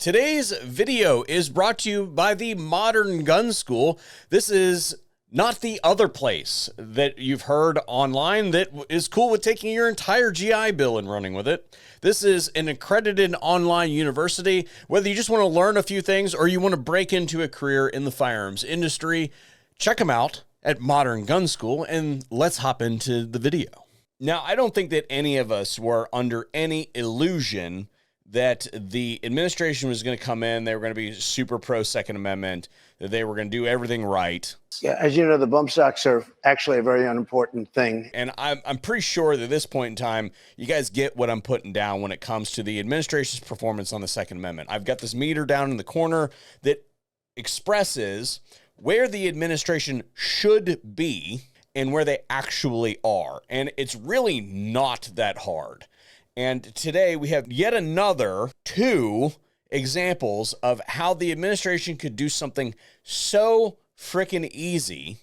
Today's video is brought to you by the Modern Gun School. This is not the other place that you've heard online that is cool with taking your entire GI Bill and running with it. This is an accredited online university. Whether you just want to learn a few things or you want to break into a career in the firearms industry, check them out at Modern Gun School, and let's hop into the video. Now, I don't think that any of us were under any illusion that the administration was going to come in, they were going to be super pro Second Amendment, that they were going to do everything right. Yeah, as you know, the bump stocks are actually a very unimportant thing. And I'm pretty sure that at this point in time, you guys get what I'm putting down when it comes to the administration's performance on the Second Amendment. I've got this meter down in the corner that expresses where the administration should be and where they actually are. And it's really not that hard. And today we have yet another two examples of how the administration could do something so freaking easy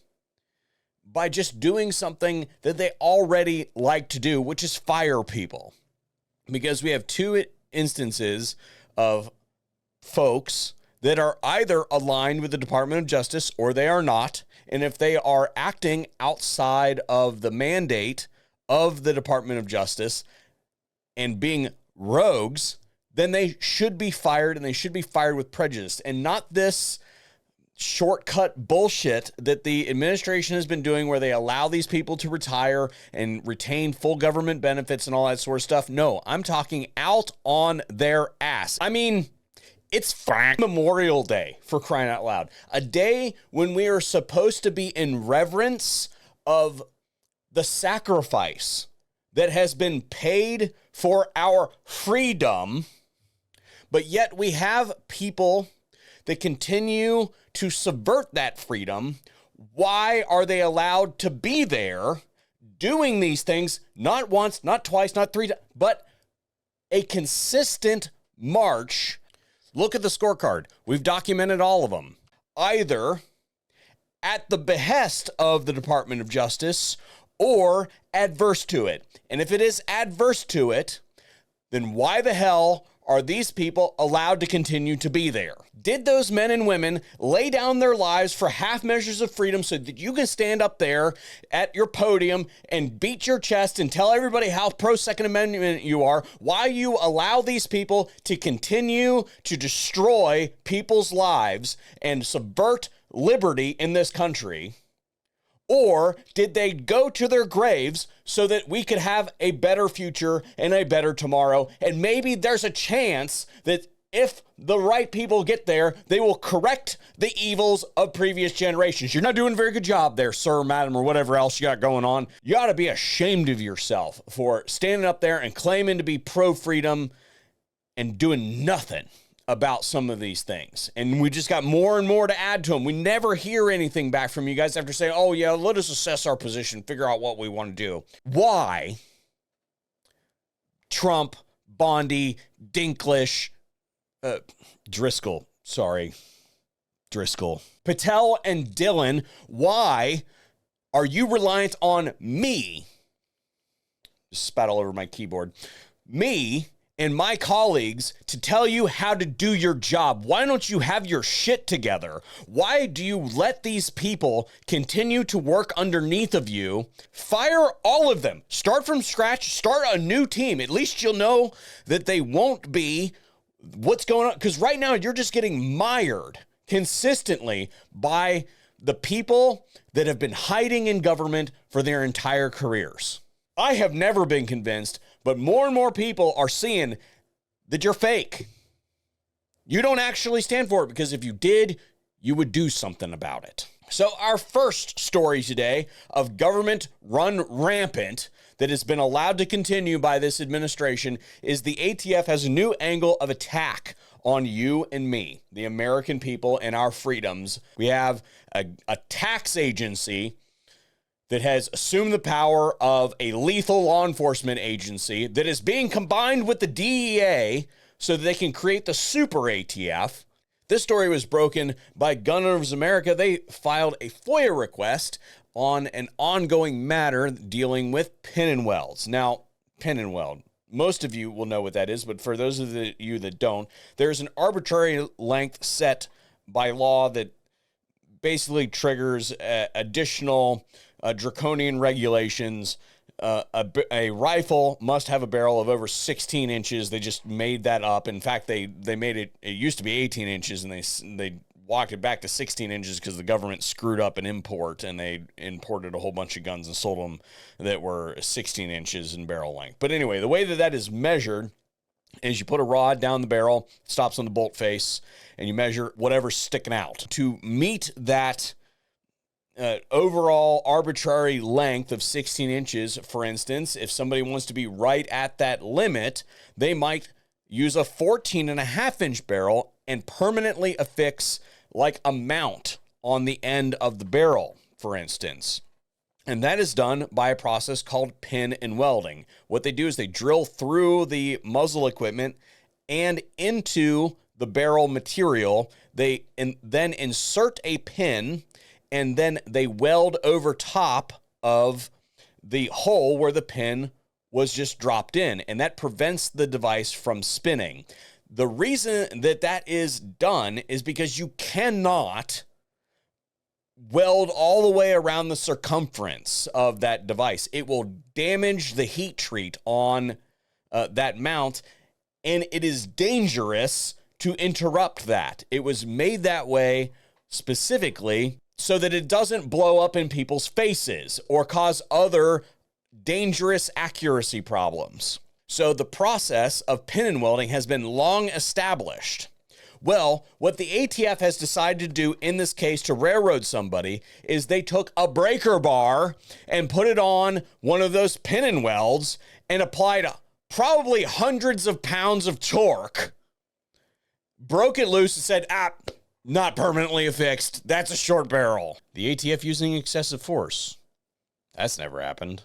by just doing something that they already like to do, which is fire people. Because we have two instances of folks that are either aligned with the Department of Justice or they are not. And if they are acting outside of the mandate of the Department of Justice and being rogues, then they should be fired, and they should be fired with prejudice, and not this shortcut bullshit that the administration has been doing where they allow these people to retire and retain full government benefits and all that sort of stuff. No, I'm talking out on their ass. I mean, it's Memorial Day, for crying out loud. A day when we are supposed to be in reverence of the sacrifice that has been paid for our freedom, but yet we have people that continue to subvert that freedom. Why are they allowed to be there doing these things, not once, not twice, not three, but a consistent march? Look at the scorecard. We've documented all of them, either at the behest of the Department of Justice or adverse to it. And if it is adverse to it, then why the hell are these people allowed to continue to be there? Did those men and women lay down their lives for half measures of freedom so that you can stand up there at your podium and beat your chest and tell everybody how pro Second Amendment you are, why you allow these people to continue to destroy people's lives and subvert liberty in this country? Or did they go to their graves so that we could have a better future and a better tomorrow? And maybe there's a chance that if the right people get there, they will correct the evils of previous generations. You're not doing a very good job there, sir, madam, or whatever else you got going on. You ought to be ashamed of yourself for standing up there and claiming to be pro-freedom and doing nothing about some of these things. And we just got more and more to add to them. We never hear anything back from you guys after saying, oh yeah, let us assess our position, figure out what we want to do. Why Trump, Bondi, Dinklage, Driscoll, Patel and Dylan, why are you reliant on me? Just spat all over my keyboard. Me and my colleagues to tell you how to do your job. Why don't you have your shit together? Why do you let these people continue to work underneath of you? Fire all of them. Start from scratch. Start a new team. At least you'll know that they won't be what's going on. Because right now you're just getting mired consistently by the people that have been hiding in government for their entire careers. I have never been convinced, but more and more people are seeing that you're fake. You don't actually stand for it, because if you did, you would do something about it. So our first story today of government run rampant that has been allowed to continue by this administration is the ATF has a new angle of attack on you and me, the American people, and our freedoms. We have a tax agency that has assumed the power of a lethal law enforcement agency that is being combined with the DEA so that they can create the super ATF. This story was broken by Gun Owners America. They filed a FOIA request on an ongoing matter dealing with Penn and Welds. Now, Penn and Weld, most of you will know what that is, but for those of you that don't, there's an arbitrary length set by law that basically triggers additional draconian regulations. A rifle must have a barrel of over 16 inches. They just made that up. In fact, they made it used to be 18 inches, and they walked it back to 16 inches because the government screwed up an import, and they imported a whole bunch of guns and sold them that were 16 inches in barrel length. But anyway, the way that is measured is you put a rod down the barrel, stops on the bolt face, and you measure whatever's sticking out. To meet that overall arbitrary length of 16 inches, for instance, if somebody wants to be right at that limit, they might use a 14.5-inch barrel and permanently affix like a mount on the end of the barrel, for instance. And that is done by a process called pin and welding. What they do is they drill through the muzzle equipment and into the barrel material. They then insert a pin, and then they weld over top of the hole where the pin was just dropped in, and that prevents the device from spinning. The reason that is done is because you cannot weld all the way around the circumference of that device. It will damage the heat treat on that mount, and it is dangerous to interrupt that. It was made that way specifically so that it doesn't blow up in people's faces or cause other dangerous accuracy problems. So the process of pin and welding has been long established. Well, what the ATF has decided to do in this case to railroad somebody is they took a breaker bar and put it on one of those pin and welds and applied probably hundreds of pounds of torque, broke it loose and said, not permanently affixed. That's a short barrel. The ATF using excessive force. That's never happened.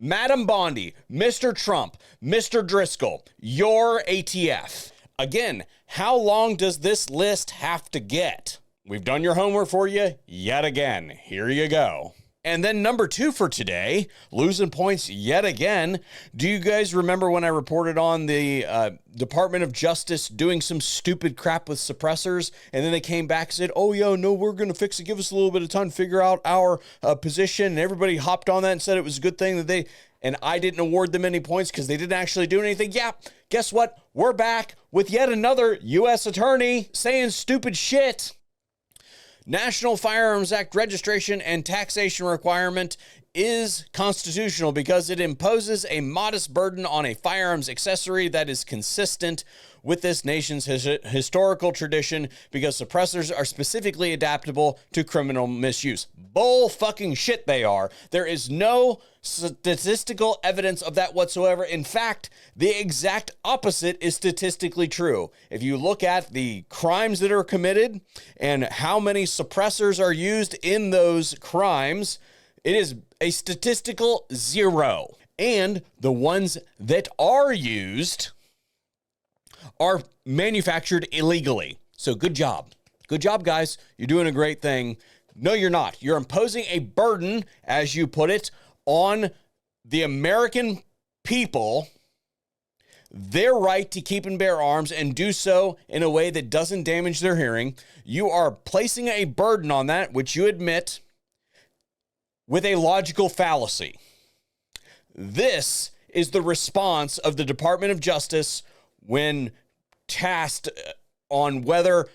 Madam Bondi, Mr. Trump, Mr. Driscoll, your ATF. Again, how long does this list have to get? We've done your homework for you yet again. Here you go. And then number 2 for today, losing points yet again. Do you guys remember when I reported on the Department of Justice doing some stupid crap with suppressors? And then they came back and said, oh, yeah, no, we're going to fix it. Give us a little bit of time to figure out our position. And everybody hopped on that and said it was a good thing that and I didn't award them any points because they didn't actually do anything. Yeah, guess what? We're back with yet another U.S. attorney saying stupid shit. National Firearms Act registration and taxation requirement is constitutional because it imposes a modest burden on a firearms accessory that is consistent with this nation's historical tradition because suppressors are specifically adaptable to criminal misuse. Bull fucking shit they are. There is no statistical evidence of that whatsoever. In fact, the exact opposite is statistically true. If you look at the crimes that are committed and how many suppressors are used in those crimes, it is a statistical 0. And the ones that are used are manufactured illegally. So good job. Good job, guys. You're doing a great thing. No, you're not. You're imposing a burden, as you put it, on the American people, their right to keep and bear arms and do so in a way that doesn't damage their hearing. You are placing a burden on that, which you admit, with a logical fallacy. This is the response of the Department of Justice when tasked on whether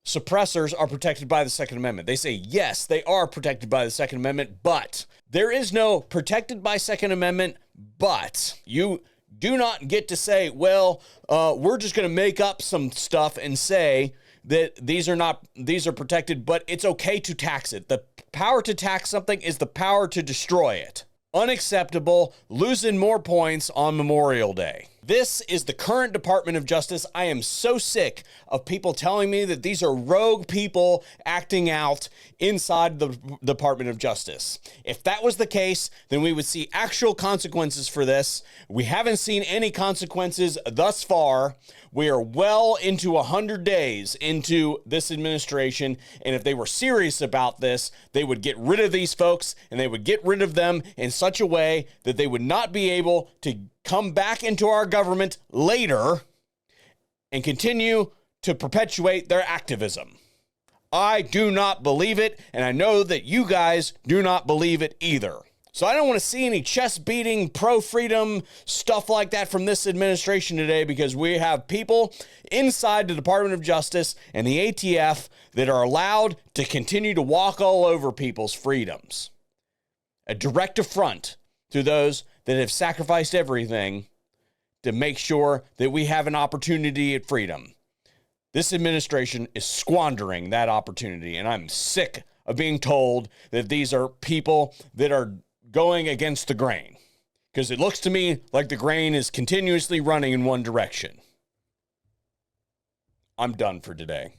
suppressors are protected by the Second Amendment. They say, yes, they are protected by the Second Amendment, but there is no protected by Second Amendment, but you do not get to say, well, we're just going to make up some stuff and say that these are protected, but it's okay to tax it. The power to tax something is the power to destroy it. Unacceptable, losing more points on Memorial Day. This is the current Department of Justice. I am so sick of people telling me that these are rogue people acting out inside the Department of Justice. If that was the case, then we would see actual consequences for this. We haven't seen any consequences thus far. We are well into 100 days into this administration, and if they were serious about this, they would get rid of these folks, and they would get rid of them in such a way that they would not be able to come back into our government later and continue to perpetuate their activism. I do not believe it, and I know that you guys do not believe it either. So I don't want to see any chest-beating, pro-freedom stuff like that from this administration today, because we have people inside the Department of Justice and the ATF that are allowed to continue to walk all over people's freedoms. A direct affront to those that have sacrificed everything to make sure that we have an opportunity at freedom. This administration is squandering that opportunity, and I'm sick of being told that these are people that are going against the grain, because it looks to me like the grain is continuously running in one direction. I'm done for today.